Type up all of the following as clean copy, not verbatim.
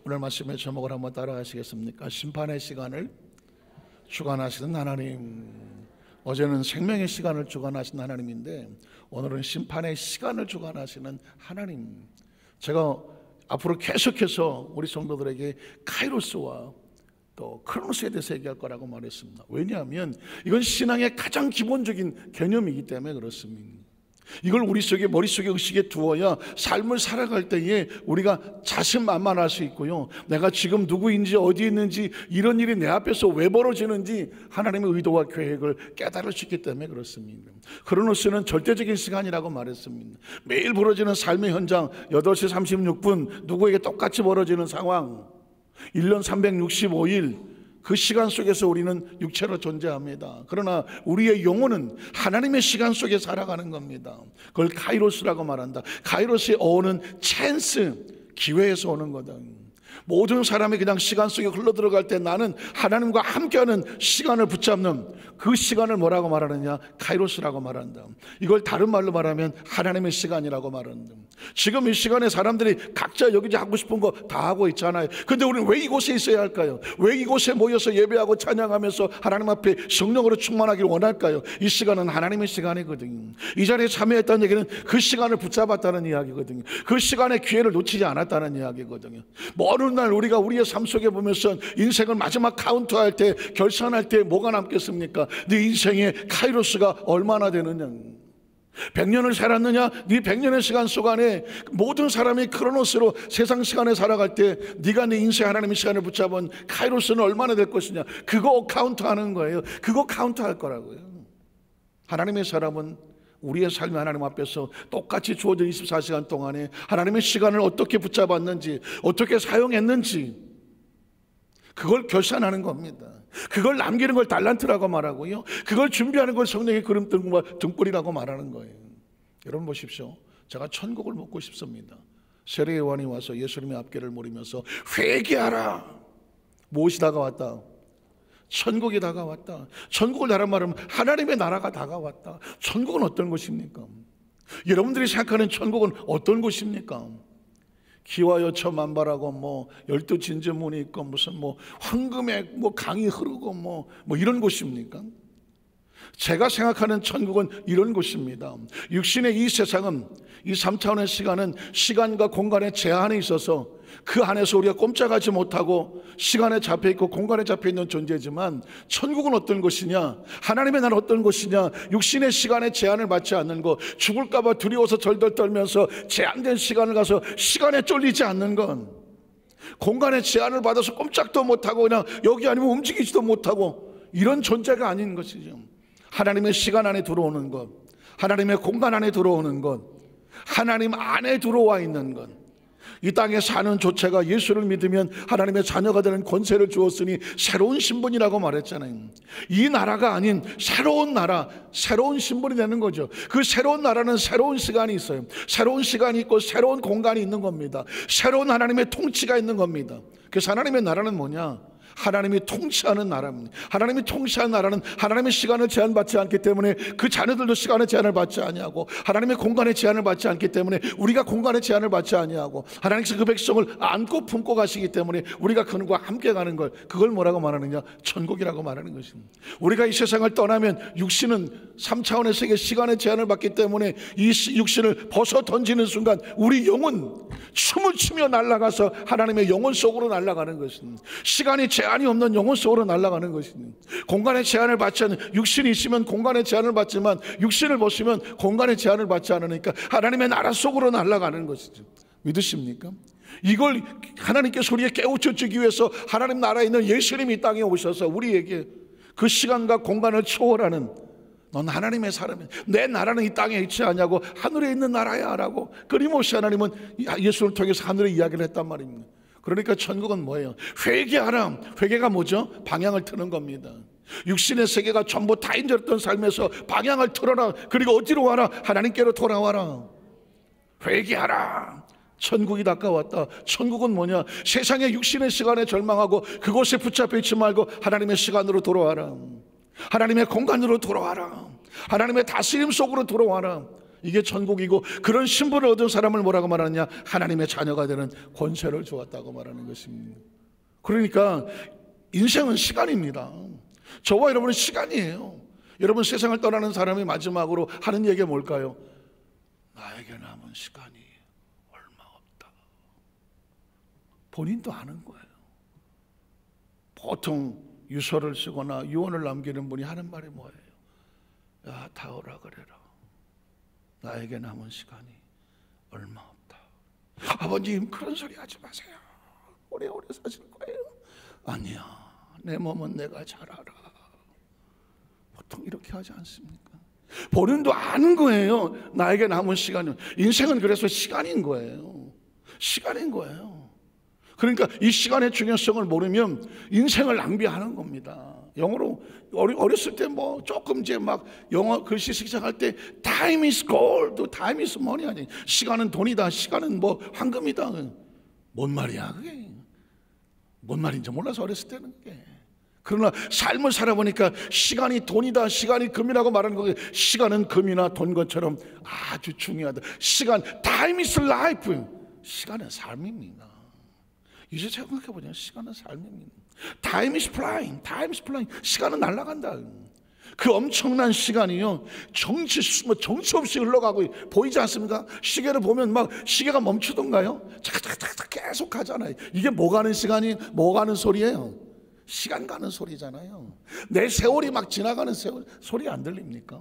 오늘 말씀의 제목을 한번 따라하시겠습니까? 심판의 시간을 주관하시는 하나님. 어제는 생명의 시간을 주관하신 하나님인데 오늘은 심판의 시간을 주관하시는 하나님. 제가 앞으로 계속해서 우리 성도들에게 카이로스와 또 크로노스에 대해서 얘기할 거라고 말했습니다. 왜냐하면 이건 신앙의 가장 기본적인 개념이기 때문에 그렇습니다. 이걸 우리 속에, 머릿속에, 의식에 두어야 삶을 살아갈 때에 우리가 자신만만할 수 있고요, 내가 지금 누구인지 어디에 있는지, 이런 일이 내 앞에서 왜 벌어지는지 하나님의 의도와 계획을 깨달을 수 있기 때문에 그렇습니다. 크로노스는 절대적인 시간이라고 말했습니다. 매일 벌어지는 삶의 현장, 8시 36분 누구에게 똑같이 벌어지는 상황, 1년 365일 그 시간 속에서 우리는 육체로 존재합니다. 그러나 우리의 영혼은 하나님의 시간 속에 살아가는 겁니다. 그걸 카이로스라고 말한다. 카이로스의 어원은 찬스, 기회에서 오는 거다. 모든 사람이 그냥 시간 속에 흘러들어갈 때 나는 하나님과 함께하는 시간을 붙잡는 그 시간을 뭐라고 말하느냐? 카이로스라고 말한다. 이걸 다른 말로 말하면 하나님의 시간이라고 말한다. 지금 이 시간에 사람들이 각자 여기저기 하고 싶은 거 다 하고 있잖아요. 근데 우리는 왜 이곳에 있어야 할까요? 왜 이곳에 모여서 예배하고 찬양하면서 하나님 앞에 성령으로 충만하기를 원할까요? 이 시간은 하나님의 시간이거든요. 이 자리에 참여했다는 얘기는 그 시간을 붙잡았다는 이야기거든요. 그 시간의 기회를 놓치지 않았다는 이야기거든요. 어느 날 우리가 우리의 삶 속에 보면서 인생을 마지막 카운트할 때, 결산할 때 뭐가 남겠습니까? 네 인생의 카이로스가 얼마나 되느냐. 100년을 살았느냐? 네 100년의 시간 속 안에 모든 사람이 크로노스로 세상 시간에 살아갈 때 네가 네 인생 하나님의 시간을 붙잡은 카이로스는 얼마나 될 것이냐, 그거 카운트하는 거예요. 그거 카운트할 거라고요. 하나님의 사람은 우리의 삶이 하나님 앞에서 똑같이 주어진 24시간 동안에 하나님의 시간을 어떻게 붙잡았는지, 어떻게 사용했는지, 그걸 결산하는 겁니다. 그걸 남기는 걸 달란트라고 말하고요, 그걸 준비하는 걸 성령의 그름 등불이라고 말하는 거예요. 여러분 보십시오. 제가 천국을 묻고 싶습니다. 세례 요한이 와서 예수님의 앞길을 물으면서 회개하라. 무엇이 다가왔다? 천국이 다가왔다. 천국을 다른 말하면 하나님의 나라가 다가왔다. 천국은 어떤 곳입니까? 여러분들이 생각하는 천국은 어떤 곳입니까? 기와 여처 만발하고 12진주문이 있고 무슨 황금의 강이 흐르고 뭐 이런 곳입니까? 제가 생각하는 천국은 이런 곳입니다. 육신의 이 세상은, 이 3차원의 시간은 시간과 공간의 제한이 있어서 그 안에서 우리가 꼼짝하지 못하고 시간에 잡혀있고 공간에 잡혀있는 존재지만, 천국은 어떤 곳이냐, 하나님의 나라는 어떤 곳이냐, 육신의 시간에 제한을 받지 않는 것, 죽을까봐 두려워서 덜덜 떨면서 제한된 시간을 가서 시간에 쫄리지 않는 것, 공간에 제한을 받아서 꼼짝도 못하고 그냥 여기 아니면 움직이지도 못하고 이런 존재가 아닌 것이죠. 하나님의 시간 안에 들어오는 것, 하나님의 공간 안에 들어오는 것, 하나님 안에 들어와 있는 것. 이 땅에 사는 조차가 예수를 믿으면 하나님의 자녀가 되는 권세를 주었으니 새로운 신분이라고 말했잖아요. 이 나라가 아닌 새로운 나라, 새로운 신분이 되는 거죠. 그 새로운 나라는 새로운 시간이 있어요. 새로운 시간이 있고 새로운 공간이 있는 겁니다. 새로운 하나님의 통치가 있는 겁니다. 그래서 하나님의 나라는 뭐냐? 하나님이 통치하는 나라입니다. 하나님이 통치하는 나라는 하나님의 시간을 제한받지 않기 때문에 그 자녀들도 시간의 제한을 받지 아니하고, 하나님의 공간의 제한을 받지 않기 때문에 우리가 공간의 제한을 받지 아니하고, 하나님께서 그 백성을 안고 품고 가시기 때문에 우리가 그분과 함께 가는 걸, 그걸 뭐라고 말하느냐? 천국이라고 말하는 것입니다. 우리가 이 세상을 떠나면 육신은 3차원의 세계 시간의 제한을 받기 때문에 이 육신을 벗어 던지는 순간 우리 영은 춤을 추며 날아가서 하나님의 영혼 속으로 날아가는 것입니다. 시간이 제한이 없는 영혼 속으로 날아가는 것입니다. 공간의 제한을 받지 않는, 육신이 있으면 공간의 제한을 받지만 육신을 벗으면 공간의 제한을 받지 않으니까 하나님의 나라 속으로 날아가는 것이죠. 믿으십니까? 이걸 하나님께서 우리에게 깨우쳐주기 위해서 하나님 나라에 있는 예수님이 이 땅에 오셔서 우리에게 그 시간과 공간을 초월하는, 넌 하나님의 사람이야, 내 나라는 이 땅에 있지 않냐고, 하늘에 있는 나라야 라고 끊임없이 하나님은 예수를 통해서 하늘의 이야기를 했단 말입니다. 그러니까 천국은 뭐예요? 회개하라. 회개가 뭐죠? 방향을 트는 겁니다. 육신의 세계가 전부 다 힘들었던 삶에서 방향을 틀어라. 그리고 어디로 와라? 하나님께로 돌아와라. 회개하라. 천국이 가까웠다. 천국은 뭐냐? 세상의 육신의 시간에 절망하고 그곳에 붙잡혀 있지 말고 하나님의 시간으로 돌아와라. 하나님의 공간으로 돌아와라. 하나님의 다스림 속으로 돌아와라. 이게 천국이고, 그런 신분을 얻은 사람을 뭐라고 말하느냐? 하나님의 자녀가 되는 권세를 주었다고 말하는 것입니다. 그러니까 인생은 시간입니다. 저와 여러분은 시간이에요. 여러분, 세상을 떠나는 사람이 마지막으로 하는 얘기가 뭘까요? 나에게 남은 시간이 얼마 없다. 본인도 아는 거예요. 보통 유서를 쓰거나 유언을 남기는 분이 하는 말이 뭐예요? 야, 다 오라 그래라. 나에게 남은 시간이 얼마 없다. 아버님, 그런 소리 하지 마세요. 오래오래 사실 거예요. 아니야, 내 몸은 내가 잘 알아. 보통 이렇게 하지 않습니까? 본인도 아는 거예요. 나에게 남은 시간은. 인생은 그래서 시간인 거예요. 시간인 거예요. 그러니까 이 시간의 중요성을 모르면 인생을 낭비하는 겁니다. 영어로 어렸을 때 뭐 조금 이제 막 영어 글씨 시작할 때 time is gold, time is money 아니, 시간은 돈이다, 시간은 뭐 황금이다. 뭔 말이야 그게? 뭔 말인지 몰라서 어렸을 때는 그게. 그러나 삶을 살아보니까 시간이 돈이다, 시간이 금이라고 말하는 거예요. 시간은 금이나 돈 것처럼 아주 중요하다. 시간, time is life. 시간은 삶입니다. 이제 생각해보자. 시간은 삶입니다. Time is flying, time is flying. 시간은 날아간다. 그 엄청난 시간이요, 정치 없이 흘러가고 보이지 않습니까? 시계를 보면 막 시계가 멈추던가요? 착착착착 계속 가잖아요. 이게 뭐 가는 시간이, 뭐 가는 소리예요? 시간 가는 소리잖아요. 내 세월이 막 지나가는 소리 안 들립니까?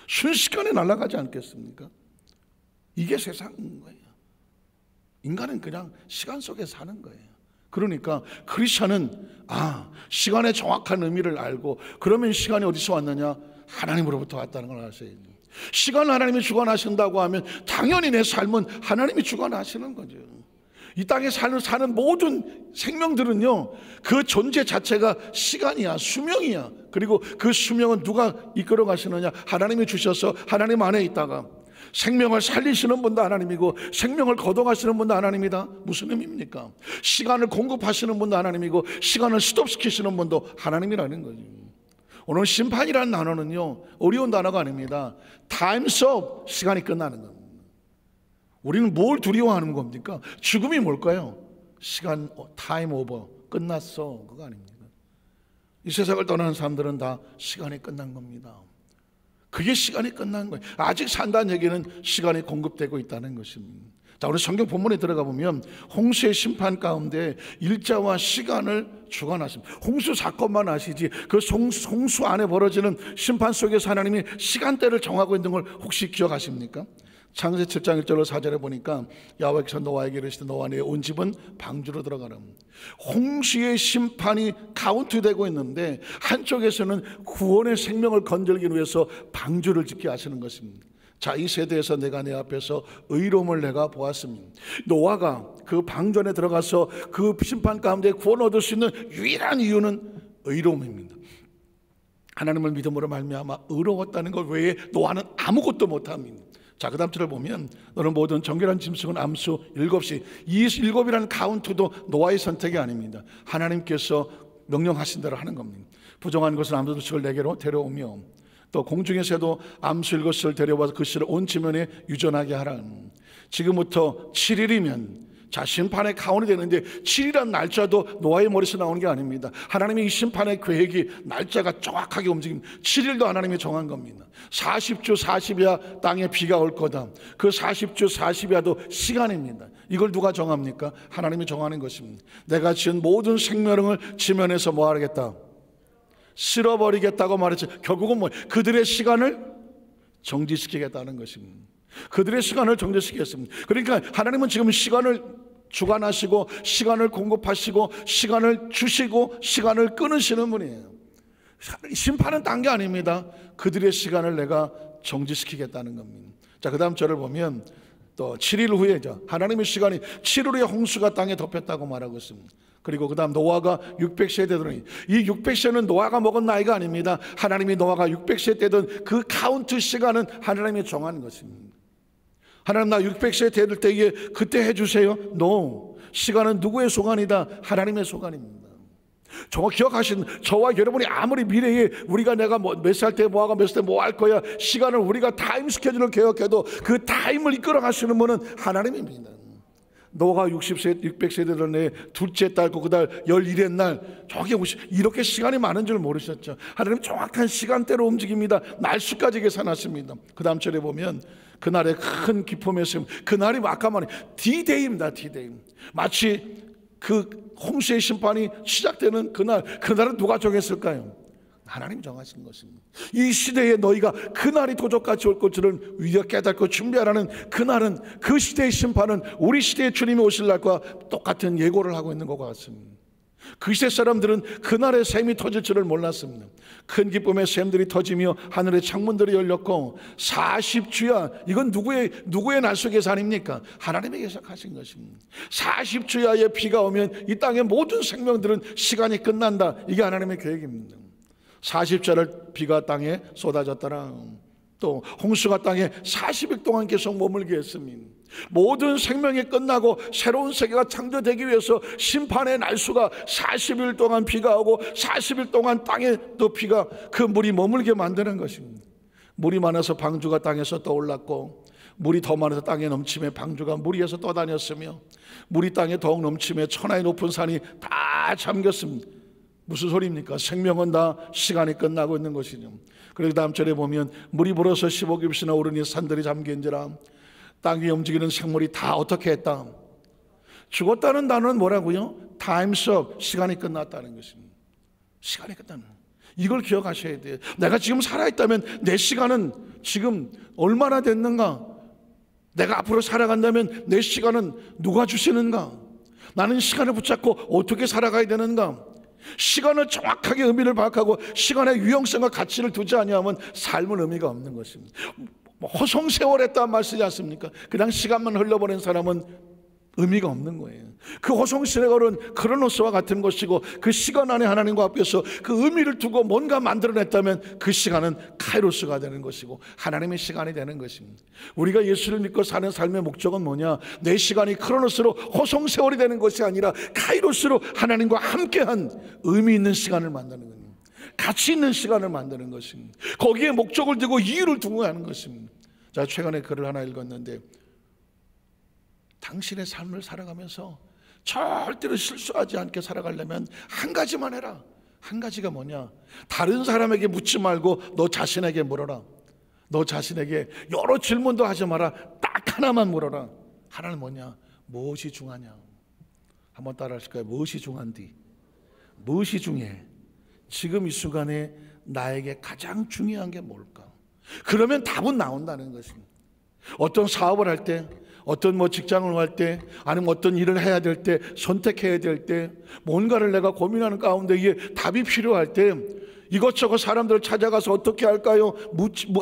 순식간에 날아가지 않겠습니까? 이게 세상인 거예요. 인간은 그냥 시간 속에 사는 거예요. 그러니까 크리스천은 시간의 정확한 의미를 알고, 그러면 시간이 어디서 왔느냐? 하나님으로부터 왔다는 걸 아셔야 돼요. 시간을 하나님이 주관하신다고 하면 당연히 내 삶은 하나님이 주관하시는 거죠. 이 땅에 사는 모든 생명들은요, 그 존재 자체가 시간이야, 수명이야. 그리고 그 수명은 누가 이끌어 가시느냐? 하나님이 주셔서 하나님 안에 있다가 생명을 살리시는 분도 하나님이고 생명을 걷어가시는 분도 하나님이다. 무슨 의미입니까? 시간을 공급하시는 분도 하나님이고 시간을 스톱시키시는 분도 하나님이라는 거죠. 오늘 심판이라는 단어는요, 어려운 단어가 아닙니다. Time's up, 시간이 끝나는 겁니다. 우리는 뭘 두려워하는 겁니까? 죽음이 뭘까요? 시간, time over, 끝났어, 그거 아닙니까? 이 세상을 떠나는 사람들은 다 시간이 끝난 겁니다. 그게 시간이 끝난 거예요. 아직 산다는 얘기는 시간이 공급되고 있다는 것입니다. 자, 우리 성경 본문에 들어가 보면 홍수의 심판 가운데 일자와 시간을 주관하십니다. 홍수 사건만 아시지 그 홍수 안에 벌어지는 심판 속에서 하나님이 시간대를 정하고 있는 걸 혹시 기억하십니까? 창세 7장 1절로 4절에 보니까 여호와께서 노아에게 이르시되 노아 네 온 집은 방주로 들어가라. 홍수의 심판이 카운트되고 있는데 한쪽에서는 구원의 생명을 건져기 위해서 방주를 짓게 하시는 것입니다. 자, 이 세대에서 내가 내 앞에서 의로움을 내가 보았습니다. 노아가 그 방주 안에 들어가서 그 심판 가운데 구원 얻을 수 있는 유일한 이유는 의로움입니다. 하나님을 믿음으로 말미암아 의로웠다는 것 외에 노아는 아무것도 못합니다. 자, 그 다음 절을 보면 너는 모든 정결한 짐승은 암수 7이, 이 7이라는 카운트도 노아의 선택이 아닙니다. 하나님께서 명령하신 대로 하는 겁니다. 부정한 것은 암수 2을 내게로 데려오며 또 공중의 새도 암수 7을 데려와서 그 씨를 온 지면에 유전하게 하라. 지금부터 7일이면 자, 심판의 카운이 되는데 7이라는 날짜도 노아의 머리에서 나오는 게 아닙니다. 하나님의 이 심판의 계획이 날짜가 정확하게 움직입니다. 7일도 하나님이 정한 겁니다. 40주 40야 땅에 비가 올 거다. 그 40주 40야도 시간입니다. 이걸 누가 정합니까? 하나님이 정하는 것입니다. 내가 지은 모든 생명을 지면에서 뭐 하겠다? 쓸어버리겠다고 말했죠. 결국은 뭐 그들의 시간을 정지시키겠다는 것입니다. 그들의 시간을 정지시키겠습니다. 그러니까 하나님은 지금 시간을 주관하시고 시간을 공급하시고 시간을 주시고 시간을 끊으시는 분이에요. 심판은 딴 게 아닙니다. 그들의 시간을 내가 정지시키겠다는 겁니다. 자, 그 다음 절을 보면 또 7일 후에죠. 하나님의 시간이 7일 후에 홍수가 땅에 덮였다고 말하고 있습니다. 그리고 그 다음 노아가 600세 되더니 이 600세는 노아가 먹은 나이가 아닙니다. 하나님이 노아가 600세 되던 그 카운트 시간은 하나님이 정하는 것입니다. 하나님 나 600세 되들 때에 그때 해주세요. No, 시간은 누구의 소관이다? 하나님의 소관입니다. 정확히 기억하신 저와 여러분이 아무리 미래에 우리가 내가 몇 살 때 뭐하고 몇 살 때 뭐 할 거야 시간을 우리가 타임 스케줄을 계획해도 그 타임을 이끌어 가시는 분은 하나님입니다. 노아가 60세 600세 되던 해 둘째 딸 그달 11의 날 저게 이렇게 시간이 많은 줄 모르셨죠. 하나님 정확한 시간대로 움직입니다. 날수까지 계산하십니다. 그 다음 절에 보면 그날의 큰 기쁨의 그날이 아까 말한 D-Day입니다. D-Day. 마치 그 홍수의 심판이 시작되는 그날은 누가 정했을까요? 하나님 정하신 것입니다. 이 시대에 너희가 그날이 도적같이 올 것을 위하여 깨닫고 준비하라는 그날은, 그 시대의 심판은 우리 시대의 주님이 오실 날과 똑같은 예고를 하고 있는 것 같습니다. 그 시대 사람들은 그날의 샘이 터질 줄을 몰랐습니다. 큰 기쁨의 샘들이 터지며 하늘의 창문들이 열렸고 40주야, 이건 누구의 날수 계산입니까? 하나님의 계산하신 것입니다. 40주야의 비가 오면 이 땅의 모든 생명들은 시간이 끝난다. 이게 하나님의 계획입니다. 40자를 비가 땅에 쏟아졌더라. 또 홍수가 땅에 40일 동안 계속 머물게 했습니다. 모든 생명이 끝나고 새로운 세계가 창조되기 위해서 심판의 날수가 40일 동안 비가 오고 40일 동안 땅에 또 비가 그 물이 머물게 만드는 것입니다. 물이 많아서 방주가 땅에서 떠올랐고, 물이 더 많아서 땅에 넘침에 방주가 물 위에서 떠다녔으며, 물이 땅에 더욱 넘침에 천하의 높은 산이 다 잠겼습니다. 무슨 소리입니까? 생명은 다 시간이 끝나고 있는 것이죠. 그리고 다음 절에 보면 물이 불어서 15깁시나 오르니 산들이 잠긴지라. 땅 위에 움직이는 생물이 다 어떻게 했다? 죽었다는 단어는 뭐라고요? Time's up, 시간이 끝났다는 것입니다. 시간이 끝나는, 이걸 기억하셔야 돼요. 내가 지금 살아있다면 내 시간은 지금 얼마나 됐는가? 내가 앞으로 살아간다면 내 시간은 누가 주시는가? 나는 시간을 붙잡고 어떻게 살아가야 되는가? 시간을 정확하게 의미를 파악하고 시간의 유용성과 가치를 두지 아니하면 삶은 의미가 없는 것입니다. 허송세월했다는 말 쓰지 않습니까? 그냥 시간만 흘러보낸 사람은 의미가 없는 거예요. 그 허송세월은 크로노스와 같은 것이고, 그 시간 안에 하나님과 앞에서 그 의미를 두고 뭔가 만들어냈다면 그 시간은 카이로스가 되는 것이고 하나님의 시간이 되는 것입니다. 우리가 예수를 믿고 사는 삶의 목적은 뭐냐? 내 시간이 크로노스로 허송세월이 되는 것이 아니라 카이로스로 하나님과 함께한 의미 있는 시간을 만드는 겁니다. 가치 있는 시간을 만드는 것입니다. 거기에 목적을 두고 이유를 두고 하는 것입니다. 자, 최근에 글을 하나 읽었는데, 당신의 삶을 살아가면서 절대로 실수하지 않게 살아가려면 한 가지만 해라. 한 가지가 뭐냐? 다른 사람에게 묻지 말고 너 자신에게 물어라. 너 자신에게 여러 질문도 하지 마라. 딱 하나만 물어라. 하나는 뭐냐? 무엇이 중하냐? 한번 따라 하실까요? 무엇이 중한디? 무엇이 중요해? 지금 이 순간에 나에게 가장 중요한 게 뭘까? 그러면 답은 나온다는 것입니다. 어떤 사업을 할 때, 어떤 직장을 할 때, 아니면 어떤 일을 해야 될 때, 선택해야 될 때, 뭔가를 내가 고민하는 가운데 이게 답이 필요할 때 이것저것 사람들을 찾아가서 어떻게 할까요?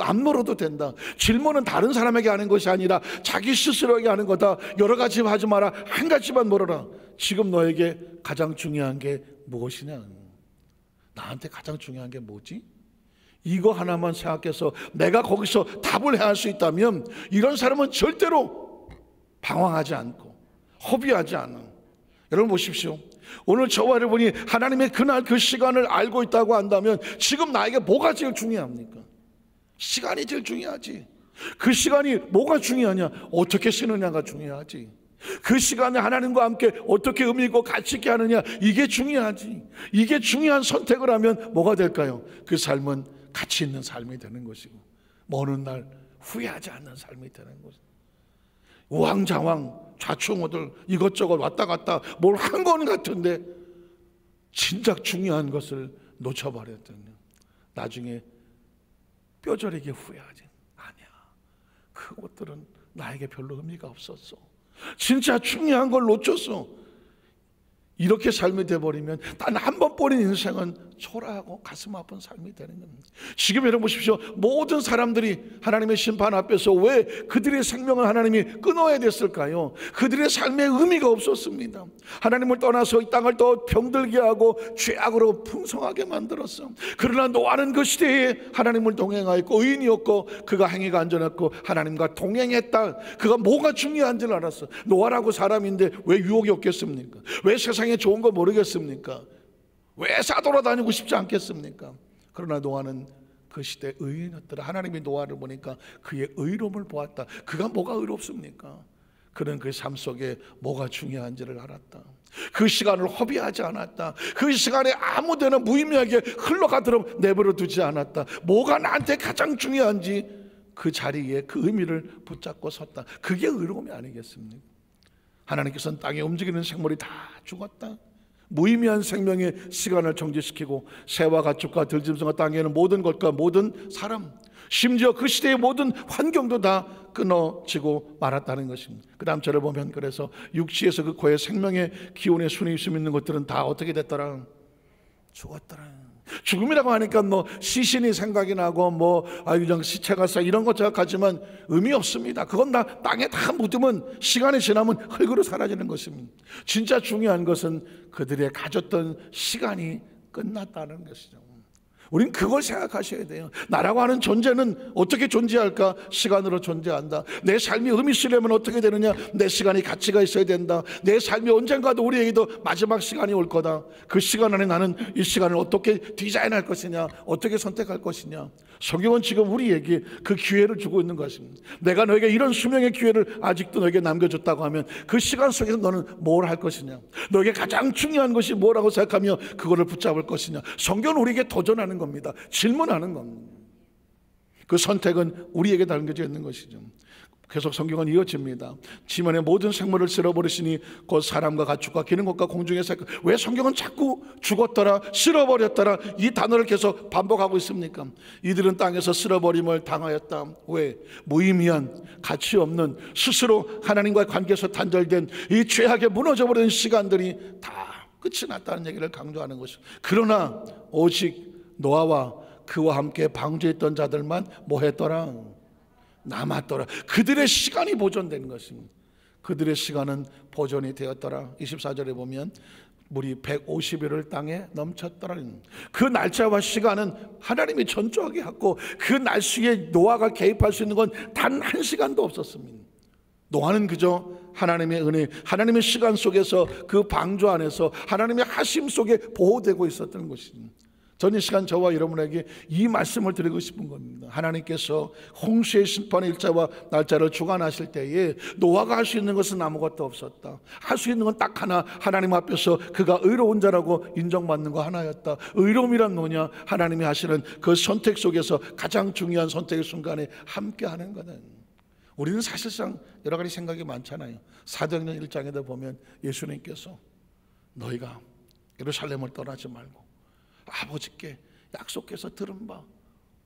안 물어도 된다. 질문은 다른 사람에게 하는 것이 아니라 자기 스스로에게 하는 거다. 여러 가지 하지 마라. 한 가지만 물어라. 지금 너에게 가장 중요한 게 무엇이냐? 나한테 가장 중요한 게 뭐지? 이거 하나만 생각해서 내가 거기서 답을 해야 할 수 있다면, 이런 사람은 절대로 방황하지 않고 허비하지 않아. 여러분 보십시오. 오늘 저와 여러분이 하나님의 그날 그 시간을 알고 있다고 한다면 지금 나에게 뭐가 제일 중요합니까? 시간이 제일 중요하지. 그 시간이 뭐가 중요하냐? 어떻게 쓰느냐가 중요하지. 그 시간에 하나님과 함께 어떻게 의미 있고 가치 있게 하느냐, 이게 중요하지. 이게 중요한 선택을 하면 뭐가 될까요? 그 삶은 가치 있는 삶이 되는 것이고, 먼 날 후회하지 않는 삶이 되는 것이고, 우왕좌왕 좌충우돌 이것저것 왔다 갔다 뭘 한 건 같은데 진작 중요한 것을 놓쳐버렸더니 나중에 뼈저리게 후회하지. 아니야, 그것들은 나에게 별로 의미가 없었어. 진짜 중요한 걸 놓쳤어. 이렇게 삶이 돼버리면 단 한 번뿐인 인생은 초라하고 가슴 아픈 삶이 되는 겁니다. 지금 여러분 보십시오. 모든 사람들이 하나님의 심판 앞에서 왜 그들의 생명을 하나님이 끊어야 됐을까요? 그들의 삶에 의미가 없었습니다. 하나님을 떠나서 이 땅을 더 병들게 하고 죄악으로 풍성하게 만들었어. 그러나 노아는 그 시대에 하나님을 동행하였고 의인이었고 그가 행위가 안전했고 하나님과 동행했다. 그가 뭐가 중요한지를 알았어. 노아라고 사람인데 왜 유혹이 없겠습니까? 왜 세상에 좋은 거 모르겠습니까? 왜 싸돌아다니고 싶지 않겠습니까? 그러나 노아는 그 시대 의인이었더라. 하나님이 노아를 보니까 그의 의로움을 보았다. 그가 뭐가 의롭습니까? 그는 그 삶 속에 뭐가 중요한지를 알았다. 그 시간을 허비하지 않았다. 그 시간에 아무데나 무의미하게 흘러가도록 내버려 두지 않았다. 뭐가 나한테 가장 중요한지 그 자리에 그 의미를 붙잡고 섰다. 그게 의로움이 아니겠습니까? 하나님께서는 땅에 움직이는 생물이 다 죽었다. 무의미한 생명의 시간을 정지시키고 새와 가축과 들짐승과 땅에는 모든 것과 모든 사람, 심지어 그 시대의 모든 환경도 다 끊어지고 말았다는 것입니다. 그 다음 절을 보면 그래서 육지에서 그 고의 생명의 기운에 순위 있음 있는 것들은 다 어떻게 됐더라? 죽었더라. 죽음이라고 하니까 뭐 시신이 생각이 나고 뭐 그냥 시체가 쌓여 이런 것 생각하지만 의미 없습니다. 그건 다 땅에 다 묻으면 시간이 지나면 흙으로 사라지는 것입니다. 진짜 중요한 것은 그들의 가졌던 시간이 끝났다는 것이죠. 우린 그걸 생각하셔야 돼요. 나라고 하는 존재는 어떻게 존재할까? 시간으로 존재한다. 내 삶이 의미 있으려면 어떻게 되느냐? 내 시간이 가치가 있어야 된다. 내 삶이 언젠가도 우리에게도 마지막 시간이 올 거다. 그 시간 안에 나는 이 시간을 어떻게 디자인할 것이냐, 어떻게 선택할 것이냐. 성경은 지금 우리에게 그 기회를 주고 있는 것입니다. 내가 너에게 이런 수명의 기회를 아직도 너에게 남겨줬다고 하면 그 시간 속에서 너는 뭘 할 것이냐, 너에게 가장 중요한 것이 뭐라고 생각하며 그거를 붙잡을 것이냐. 성경은 우리에게 도전하는 겁니다. 질문하는 겁니다. 그 선택은 우리에게 담겨져 있는 것이죠. 계속 성경은 이어집니다. 지면의 모든 생물을 쓸어버리시니 곧 사람과 가축과 기는 것과 공중의 새. 왜 성경은 자꾸 죽었더라, 쓸어버렸더라 이 단어를 계속 반복하고 있습니까? 이들은 땅에서 쓸어버림을 당하였다. 왜? 무의미한, 가치 없는, 스스로 하나님과의 관계에서 단절된 이 죄악에 무너져버린 시간들이 다 끝이 났다는 얘기를 강조하는 것이죠. 그러나 오직 노아와 그와 함께 방주했던 자들만 뭐 했더라? 남았더라. 그들의 시간이 보존된 것입니다. 그들의 시간은 보존이 되었더라. 24절에 보면 물이 150일을 땅에 넘쳤더라. 그 날짜와 시간은 하나님이 전조하게 했고 그 날씨에 노아가 개입할 수 있는 건 단 한 시간도 없었습니다. 노아는 그저 하나님의 은혜, 하나님의 시간 속에서 그 방주 안에서 하나님의 하심 속에 보호되고 있었던 것입니다. 전 이 시간 저와 여러분에게 이 말씀을 드리고 싶은 겁니다. 하나님께서 홍수의 심판의 일자와 날짜를 주관하실 때에 노아가 할 수 있는 것은 아무것도 없었다. 할 수 있는 건 딱 하나, 하나님 앞에서 그가 의로운 자라고 인정받는 거 하나였다. 의로움이란 뭐냐? 하나님이 하시는 그 선택 속에서 가장 중요한 선택의 순간에 함께하는 거는. 우리는 사실상 여러 가지 생각이 많잖아요. 사도행전 1장에도 보면 예수님께서 너희가 예루살렘을 떠나지 말고 아버지께 약속해서 들은 바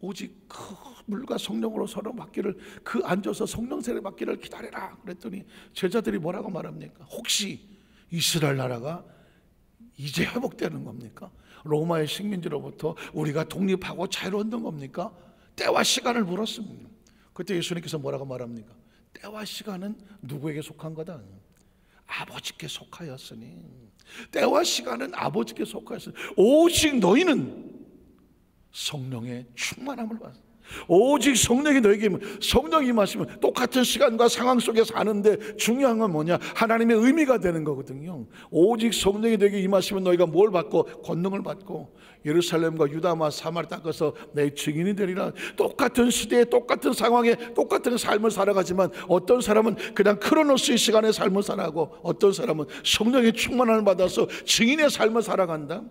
오직 그 물과 성령으로 서로 받기를, 그 앉아서 성령 세례 받기를 기다려라 그랬더니 제자들이 뭐라고 말합니까? 혹시 이스라엘 나라가 이제 회복되는 겁니까? 로마의 식민지로부터 우리가 독립하고 자유를 얻는 겁니까? 때와 시간을 물었습니다. 그때 예수님께서 뭐라고 말합니까? 때와 시간은 누구에게 속한 거다? 아버지께 속하였으니. 때와 시간은 아버지께 속하였으니 오직 너희는 성령의 충만함을 받아. 오직 성령이 너에게 성령이 임하시면 똑같은 시간과 상황 속에 사는데 중요한 건 뭐냐? 하나님의 의미가 되는 거거든요. 오직 성령이 너에게 임하시면 너희가 뭘 받고? 권능을 받고 예루살렘과 유다와 사마리 닦아서 내 증인이 되리라. 똑같은 시대에 똑같은 상황에 똑같은 삶을 살아가지만 어떤 사람은 그냥 크로노스의 시간의 삶을 살아가고 어떤 사람은 성령의 충만함을 받아서 증인의 삶을 살아간다.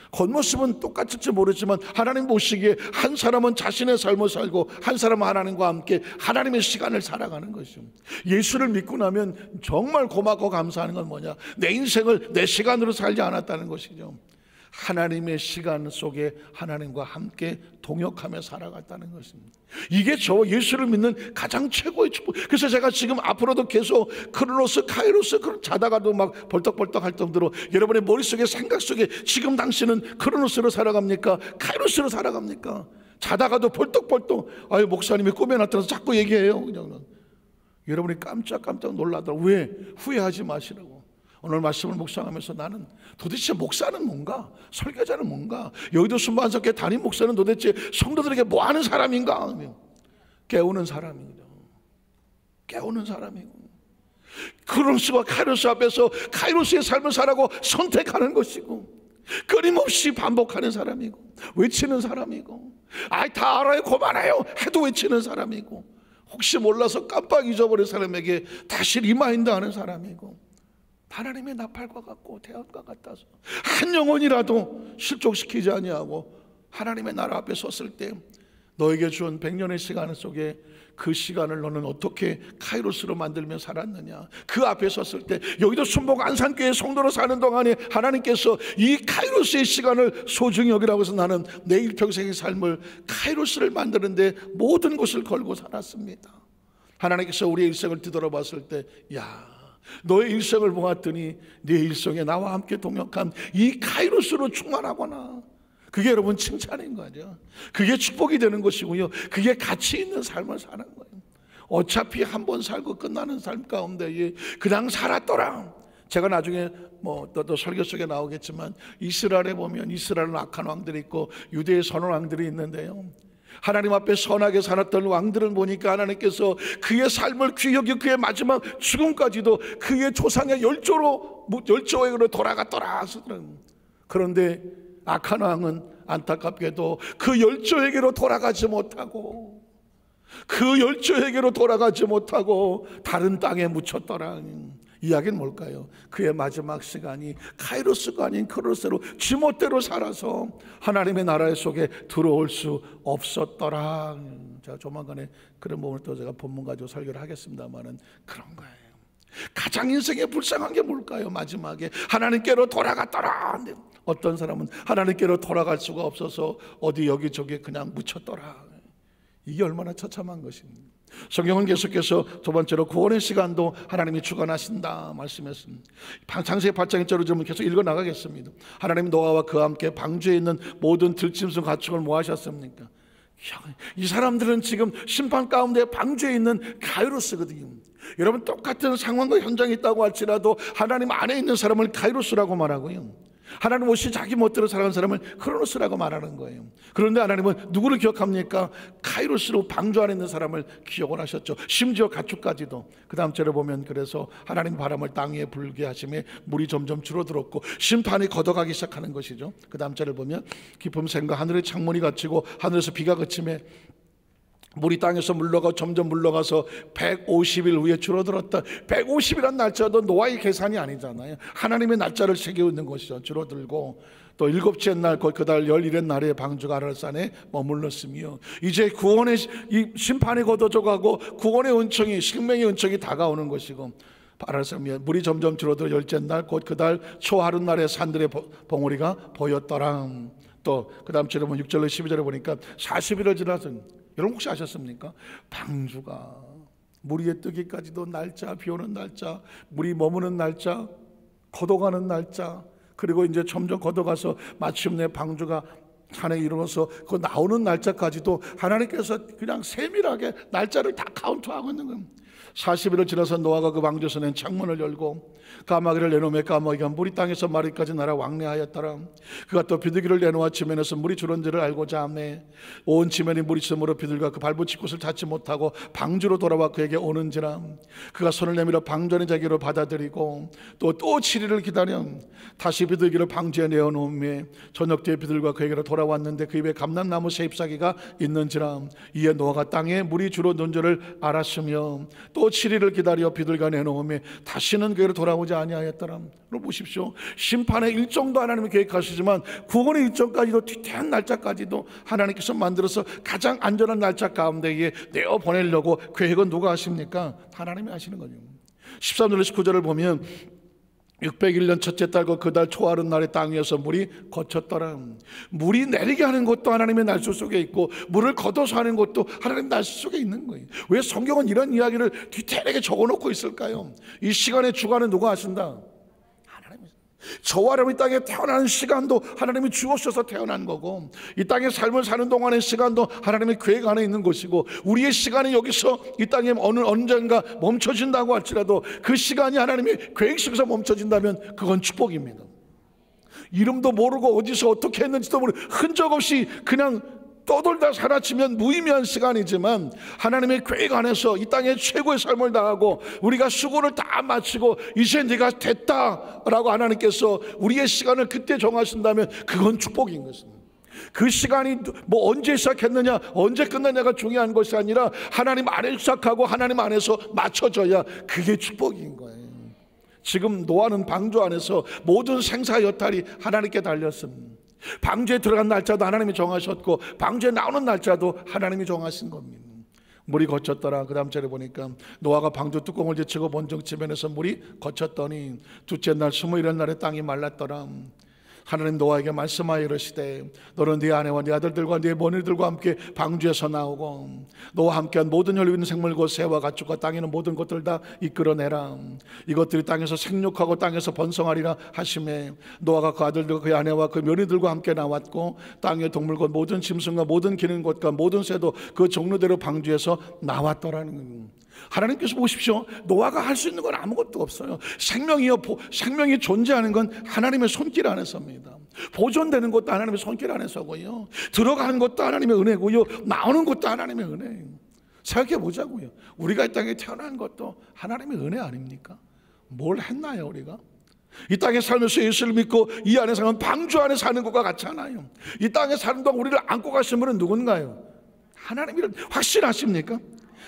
겉모습은 똑같을지 모르지만 하나님 보시기에 한 사람은 자신의 삶을 살고 한 사람은 하나님과 함께 하나님의 시간을 살아가는 것이죠. 예수를 믿고 나면 정말 고맙고 감사하는 건 뭐냐? 내 인생을 내 시간으로 살지 않았다는 것이죠. 하나님의 시간 속에 하나님과 함께 동역하며 살아갔다는 것입니다. 이게 저 예수를 믿는 가장 최고의 축복. 그래서 제가 지금 앞으로도 계속 크로노스, 카이로스 자다가도 막 벌떡벌떡 할 정도로 여러분의 머릿속에 생각 속에 지금 당신은 크로노스로 살아갑니까? 카이로스로 살아갑니까? 자다가도 벌떡벌떡 아유 목사님이 꿈에 나타나서 자꾸 얘기해요. 그냥 여러분이 깜짝깜짝 놀라더라고요. 왜? 후회하지 마시라고. 오늘 말씀을 묵상하면서 나는 도대체 목사는 뭔가? 설교자는 뭔가? 여의도 순반석회 담임 목사는 도대체 성도들에게 뭐 하는 사람인가? 깨우는 사람이죠. 깨우는 사람이고 크로노스와 카이로스 앞에서 카이로스의 삶을 살라고 선택하는 것이고 끊임없이 반복하는 사람이고 외치는 사람이고 다 알아요 그만해요 해도 외치는 사람이고 혹시 몰라서 깜빡 잊어버린 사람에게 다시 리마인드 하는 사람이고 하나님의 나팔과 같고 태양과 같아서 한 영혼이라도 실족시키지 아니하고 하나님의 나라 앞에 섰을 때 너에게 준 100년의 시간 속에 그 시간을 너는 어떻게 카이로스로 만들며 살았느냐. 그 앞에 섰을 때 여기도 순복 안산교회 성도로 사는 동안에 하나님께서 이 카이로스의 시간을 소중히 여기라고 해서 나는 내 일평생의 삶을 카이로스를 만드는데 모든 것을 걸고 살았습니다. 하나님께서 우리의 일생을 뒤돌아봤을 때 너의 일생을 보았더니 네 일생에 나와 함께 동역한 이 카이로스로 충만하거나 그게 여러분 칭찬인 거죠. 그게 축복이 되는 것이고요. 그게 가치 있는 삶을 사는 거예요. 어차피 한 번 살고 끝나는 삶 가운데 그냥 살았더라. 제가 나중에 또 설교 속에 나오겠지만 이스라엘에 보면 이스라엘은 악한 왕들이 있고 유대의 선한 왕들이 있는데요. 하나님 앞에 선하게 살았던 왕들을 보니까 하나님께서 그의 삶을 귀히 여겨 그의 마지막 죽음까지도 그의 조상의 열조에게로 돌아갔더라. 그런데 악한 왕은 안타깝게도 그 열조에게로 돌아가지 못하고 다른 땅에 묻혔더라. 이야기는 뭘까요? 그의 마지막 시간이 카이로스가 아닌 크로스로 지멋대로 살아서 하나님의 나라 속에 들어올 수 없었더라. 제가 조만간에 그런 부분을 또 제가 본문 가지고 설교를 하겠습니다만은 그런 거예요. 가장 인생에 불쌍한 게 뭘까요? 마지막에 하나님께로 돌아갔더라. 어떤 사람은 하나님께로 돌아갈 수가 없어서 어디 여기저기 그냥 묻혔더라. 이게 얼마나 처참한 것입니까? 성경은 계속해서 두 번째로 구원의 시간도 하나님이 주관하신다 말씀했습니다. 창세기 8장 1절을 계속 읽어 나가겠습니다. 하나님 노아와 그와 함께 방주에 있는 모든 들짐승 가축을 뭐 하셨습니까? 이 사람들은 지금 심판 가운데 방주에 있는 카이로스거든요. 여러분 똑같은 상황과 현장이 있다고 할지라도 하나님 안에 있는 사람을 카이로스라고 말하고요, 하나님 없이 자기 멋대로 살아가는 사람을 크로노스라고 말하는 거예요. 그런데 하나님은 누구를 기억합니까? 카이로스로 방주 안에 있는 사람을 기억을 하셨죠. 심지어 가축까지도. 그 다음 절에 보면 그래서 하나님 바람을 땅 위에 불게 하심에 물이 점점 줄어들었고 심판이 걷어가기 시작하는 것이죠. 그 다음 절을 보면 깊은 샘과 하늘의 창문이 갇히고 하늘에서 비가 그침에 물이 땅에서 물러가 점점 물러가서 150일 후에 줄어들었다. 150이란 날짜도 노아의 계산이 아니잖아요. 하나님의 날짜를 새기고 있는 것이죠. 줄어들고 또 7째 날 그달 11의 날에 방주가 아랄산에 머물렀으며 이제 구원의 이 심판이 걷어져가고 구원의 은총이 생명의 은총이 다가오는 것이고 아랄산에 물이 점점 줄어들어 10째 날 곧 그달 초하룻날에 산들의 봉우리가 보였더라. 또 그 다음 절에 보면 6절로 12절에 보니까 40일을 지나서 여러분 혹시 아셨습니까? 방주가 물 위에 뜨기까지도 날짜, 비 오는 날짜, 물이 머무는 날짜, 걷어가는 날짜, 그리고 이제 점점 걷어가서 마침내 방주가 산에 이르러서 그 나오는 날짜까지도 하나님께서 그냥 세밀하게 날짜를 다 카운트하고 있는 거예요. 40일을 지나서 노아가 그 방주에서 낸 창문을 열고 까마귀를 내놓으며 까마귀가 물이 땅에서 마리까지 날아 왕래하였더라. 그가 또 비둘기를 내놓아 지면에서 물이 줄은지를 알고자 하매 온 지면이 물이 있으므로 비둘기가 그 발붙일 곳을 찾지 못하고 방주로 돌아와 그에게 오는지라. 그가 손을 내밀어 방주 안의 자기로 받아들이고 또 7일을 기다려 다시 비둘기를 방주에 내어놓으며 저녁 때에 비둘기가 그에게로 돌아왔는데 그 입에 감람나무 새 잎사귀가 있는지라. 이에 노아가 땅에 물이 줄어든 줄을 알았으며 또 7일을 기다려 비둘기가 내놓으며 다시는 그에게로 돌아오지 아니하였더라. 보십시오. 심판의 일정도 하나님이 계획하시지만 구원의 일정까지도 뒤태한 날짜까지도 하나님께서 만들어서 가장 안전한 날짜 가운데에 내어보내려고 계획은 누가 하십니까? 하나님이 하시는 거죠. 13절 19절을 보면 601년 첫째 달 그 달 초하룻 날에 땅 위에서 물이 거쳤더라. 물이 내리게 하는 것도 하나님의 날수 속에 있고 물을 걷어서 하는 것도 하나님의 날수 속에 있는 거예요. 왜 성경은 이런 이야기를 디테일하게 적어놓고 있을까요? 이 시간의 주관은 누가 하신다? 저와 여러분이 땅에 태어나는 시간도 하나님이 주어셔서 태어난 거고 이 땅에 삶을 사는 동안의 시간도 하나님의 계획 안에 있는 것이고 우리의 시간이 여기서 이 땅에 언젠가 멈춰진다고 할지라도 그 시간이 하나님의 계획 속에서 멈춰진다면 그건 축복입니다. 이름도 모르고 어디서 어떻게 했는지도 모르고 흔적 없이 그냥 떠돌다 사라지면 무의미한 시간이지만 하나님의 계획 안에서 이 땅에 최고의 삶을 다하고 우리가 수고를 다 마치고 이제 네가 됐다라고 하나님께서 우리의 시간을 그때 정하신다면 그건 축복인 것입니다. 그 시간이 뭐 언제 시작했느냐 언제 끝났냐가 중요한 것이 아니라 하나님 안에 시작하고 하나님 안에서 맞춰져야 그게 축복인 거예요. 지금 노아는 방주 안에서 모든 생사 여탈이 하나님께 달렸습니다. 방주에 들어간 날짜도 하나님이 정하셨고 방주에 나오는 날짜도 하나님이 정하신 겁니다. 물이 거쳤더라. 그 다음 절에 보니까 노아가 방주 뚜껑을 제치고 본적 지면에서 물이 거쳤더니 둘째 날 21날에 땅이 말랐더라. 하나님 노아에게 말씀하여 이르시되 너는 네 아내와 네 아들들과 네 며느리들과 함께 방주에서 나오고 너와 함께한 모든 혈육 있는 생물 곧 새와 가축과 땅에 있는 모든 것들 다 이끌어내라. 이것들이 땅에서 생육하고 땅에서 번성하리라 하시매 노아가 그 아들들과 그 아내와 그 며느리들과 함께 나왔고 땅의 동물과 모든 짐승과 모든 기는 것과 모든 새도 그 종류대로 방주에서 나왔더라는 겁니다. 하나님께서 보십시오. 노아가 할 수 있는 건 아무것도 없어요. 생명이 존재하는 건 하나님의 손길 안에서입니다. 보존되는 것도 하나님의 손길 안에서고요, 들어가는 것도 하나님의 은혜고요, 나오는 것도 하나님의 은혜예요. 생각해 보자고요. 우리가 이 땅에 태어난 것도 하나님의 은혜 아닙니까? 뭘 했나요 우리가? 이 땅에 살면서 예수를 믿고 이 안에 사는 방주 안에 사는 것과 같잖아요. 이 땅에 사는 동안 우리를 안고 가신 분은 누군가요? 하나님이란 확신하십니까?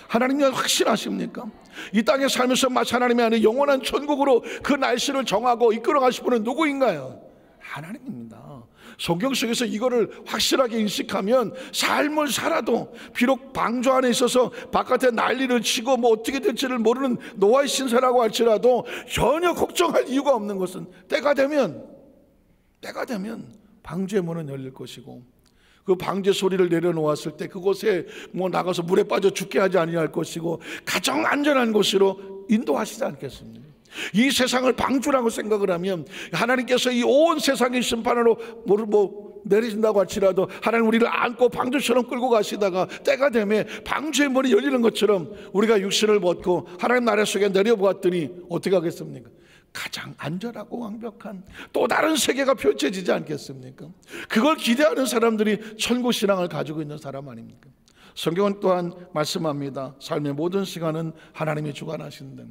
하나님이 확신하십니까? 이 땅에 살면서 마치 하나님의 안에 영원한 천국으로 그 날씨를 정하고 이끌어 가실 분은 누구인가요? 하나님입니다. 성경 속에서 이거를 확실하게 인식하면 삶을 살아도 비록 방주 안에 있어서 바깥에 난리를 치고 뭐 어떻게 될지를 모르는 노아의 신세라고 할지라도 전혀 걱정할 이유가 없는 것은 때가 되면 방주의 문은 열릴 것이고 그 방제 소리를 내려놓았을 때 그곳에 뭐 나가서 물에 빠져 죽게 하지 아니할 것이고 가장 안전한 곳으로 인도하시지 않겠습니까? 이 세상을 방주라고 생각을 하면 하나님께서 이 온 세상의 심판으로 내리신다고 할지라도 하나님 우리를 안고 방주처럼 끌고 가시다가 때가 되면 방주의 문이 열리는 것처럼 우리가 육신을 벗고 하나님 나라 속에 내려보았더니 어떻게 하겠습니까? 가장 안전하고 완벽한 또 다른 세계가 펼쳐지지 않겠습니까? 그걸 기대하는 사람들이 천국신앙을 가지고 있는 사람 아닙니까? 성경은 또한 말씀합니다. 삶의 모든 시간은 하나님이 주관하신다.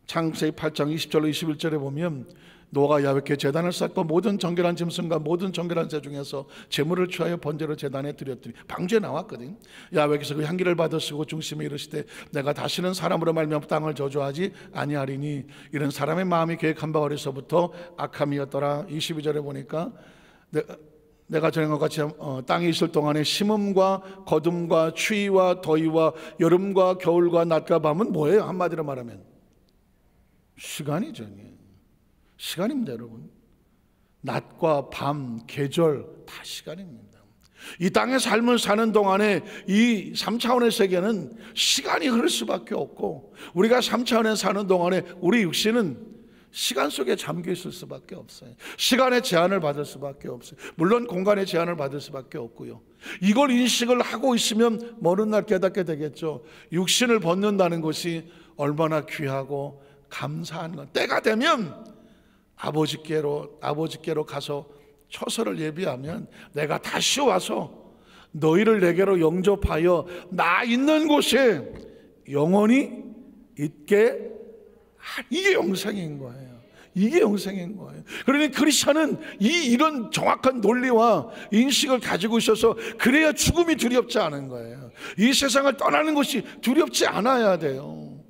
창세기 8장 20절로 21절에 보면 노아가 야훼께 제단을 쌓고 모든 정결한 짐승과 모든 정결한 새 중에서 제물을 취하여 번제로 제단에 드렸더니 방주에 나왔거든. 야훼께서 그 향기를 받으시고 중심에 이르시되 내가 다시는 사람으로 말미암아 땅을 저주하지 아니하리니 이런 사람의 마음이 계획한 바 어려서부터 악함이었더라. 22절에 보니까 내가 전한 것 같이 땅에 있을 동안에 심음과 거둠과 추위와 더위와 여름과 겨울과 낮과 밤은 뭐예요? 한마디로 말하면 시간이죠. 시간입니다 여러분. 낮과 밤, 계절 다 시간입니다. 이 땅의 삶을 사는 동안에 이 3차원의 세계는 시간이 흐를 수밖에 없고 우리가 3차원에 사는 동안에 우리 육신은 시간 속에 잠겨 있을 수밖에 없어요. 시간의 제한을 받을 수밖에 없어요. 물론 공간의 제한을 받을 수밖에 없고요. 이걸 인식을 하고 있으면 먼 날 깨닫게 되겠죠. 육신을 벗는다는 것이 얼마나 귀하고 감사한 것. 때가 되면 아버지께로 가서 처소를 예비하면 내가 다시 와서 너희를 내게로 영접하여 나 있는 곳에 영원히 있게, 이게 영생인 거예요. 이게 영생인 거예요. 그러니 크리스천은 이런 정확한 논리와 인식을 가지고 있어서 그래야 죽음이 두렵지 않은 거예요. 이 세상을 떠나는 것이 두렵지 않아야 돼요.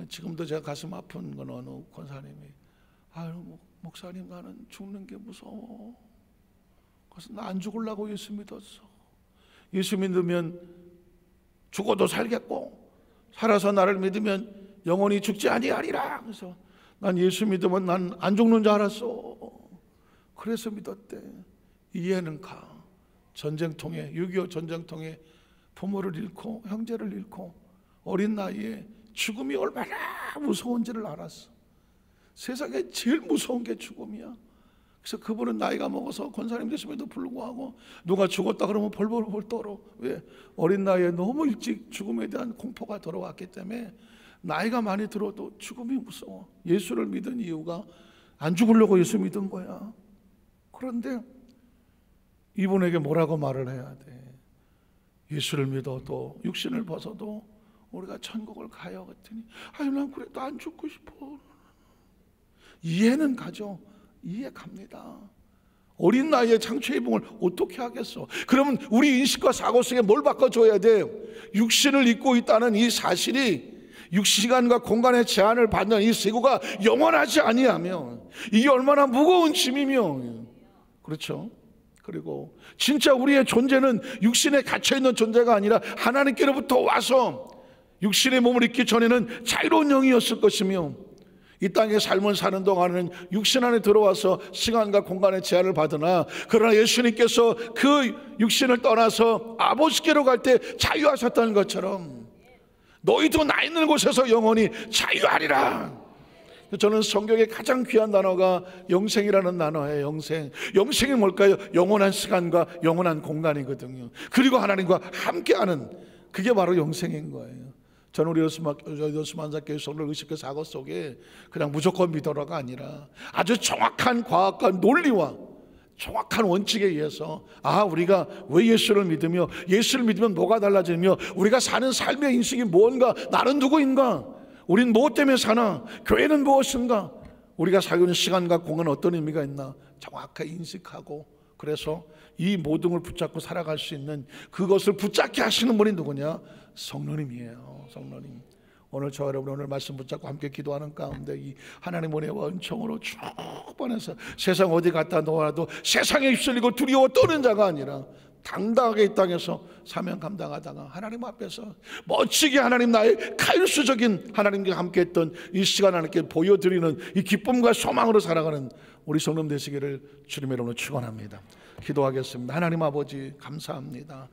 지금도 제가 가슴 아픈 건 어느 권사님이 아유 목사님 나는 죽는 게 무서워. 그래서 나 안 죽으려고 예수 믿었어. 예수 믿으면 죽어도 살겠고 살아서 나를 믿으면 영원히 죽지 아니하리라. 그래서 난 예수 믿으면 난 안 죽는 줄 알았어. 그래서 믿었대. 이해는 가. 전쟁통에 6.25 전쟁통에 부모를 잃고 형제를 잃고 어린 나이에 죽음이 얼마나 무서운지를 알았어. 세상에 제일 무서운 게 죽음이야. 그래서 그분은 나이가 먹어서 권사님 되심에도 불구하고 누가 죽었다 그러면 벌벌 떨어. 왜? 어린 나이에 너무 일찍 죽음에 대한 공포가 들어왔기 때문에 나이가 많이 들어도 죽음이 무서워. 예수를 믿은 이유가 안 죽으려고 예수 믿은 거야. 그런데 이분에게 뭐라고 말을 해야 돼? 예수를 믿어도 육신을 벗어도 우리가 천국을 가요 그랬더니 아유 난 그래도 안 죽고 싶어. 이해는 가죠. 이해 갑니다. 어린 나이에 창조의 봉을 어떻게 하겠어? 그러면 우리 인식과 사고 속에 뭘 바꿔줘야 돼요? 육신을 입고 있다는 이 사실이 육시간과 공간의 제한을 받는 이 세고가 영원하지 아니하면 이게 얼마나 무거운 짐이며, 그렇죠? 그리고 진짜 우리의 존재는 육신에 갇혀있는 존재가 아니라 하나님께로부터 와서 육신의 몸을 입기 전에는 자유로운 영이었을 것이며, 이 땅의 삶을 사는 동안은 육신 안에 들어와서 시간과 공간의 제한을 받으나, 그러나 예수님께서 그 육신을 떠나서 아버지께로 갈 때 자유하셨다는 것처럼 너희도 나 있는 곳에서 영원히 자유하리라. 저는 성경의 가장 귀한 단어가 영생이라는 단어예요. 영생. 영생이 뭘까요? 영원한 시간과 영원한 공간이거든요. 그리고 하나님과 함께하는, 그게 바로 영생인 거예요. 저는 우리 여수만사교회 성도를 의식의 사고 속에 그냥 무조건 믿어라가 아니라 아주 정확한 과학과 논리와 정확한 원칙에 의해서, 우리가 왜 예수를 믿으며 예수를 믿으면 뭐가 달라지며 우리가 사는 삶의 인식이 뭔가, 나는 누구인가, 우린 무엇 때문에 사나, 교회는 무엇인가, 우리가 살고 있는 시간과 공간은 어떤 의미가 있나 정확하게 인식하고, 그래서 이 모든 걸 붙잡고 살아갈 수 있는, 그것을 붙잡게 하시는 분이 누구냐? 성령님이에요. 성령님. 오늘 저 여러분 오늘 말씀 붙잡고 함께 기도하는 가운데 이 하나님 은혜와 은총으로 쭉 뻗어서 세상 어디 갔다 놓아도 세상에 휩쓸리고 두려워 떠는 자가 아니라 당당하게 이 땅에서 사명 감당하다가 하나님 앞에서 멋지게 하나님 나의 칼수적인 하나님과 함께했던 이 시간 하나님께 보여드리는 이 기쁨과 소망으로 살아가는 우리 성령 되시기를 주님의 이름으로 축원합니다. 기도하겠습니다. 하나님 아버지 감사합니다.